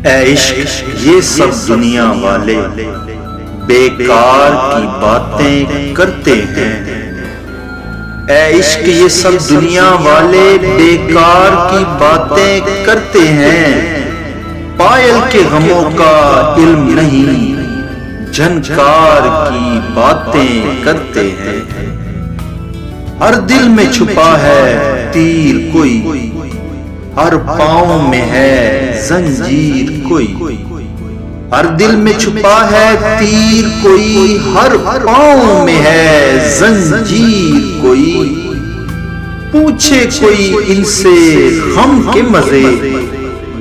اے عشق یہ سب دنیا والے بیکار کی باتیں کرتے ہیں، اے عشق یہ سب دنیا والے بیکار کی باتیں کرتے ہیں، پائل کے غموں کا علم نہیں جھنکار کی باتیں کرتے ہیں۔ ہر دل میں چھپا ہے تیر کوئی، ہر پاؤں میں ہے زنجیر کوئی، ہر دل میں چھپا ہے تیر کوئی، ہر پاؤں میں ہے زنجیر کوئی، پوچھے کوئی ان سے غم کے مزے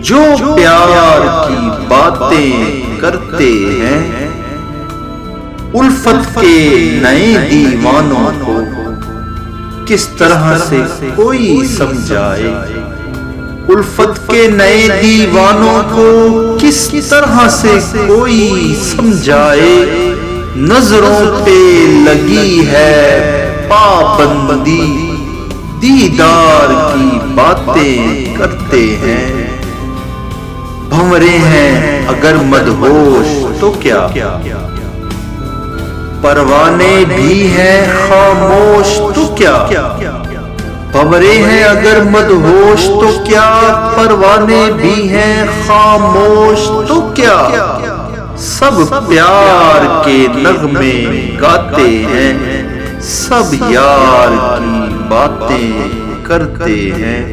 جو پیار کی باتیں کرتے ہیں۔ الفت کے نئے دیوانوں کو کس طرح سے کوئی سمجھائے، الفت کے نئے دیوانوں کو کس طرح سے کوئی سمجھائے، نظروں پہ لگی ہے پابندی دیدار کی باتیں کرتے ہیں۔ بھنورے ہیں اگر مدہوش تو کیا، پروانے بھی ہیں خاموش تو کیا، بھنورے ہیں اگر مدہوش تو کیا، پروانے بھی ہیں خاموش تو کیا، سب پیار کے نغمے گاتے ہیں، سب یار کی باتیں کرتے ہیں۔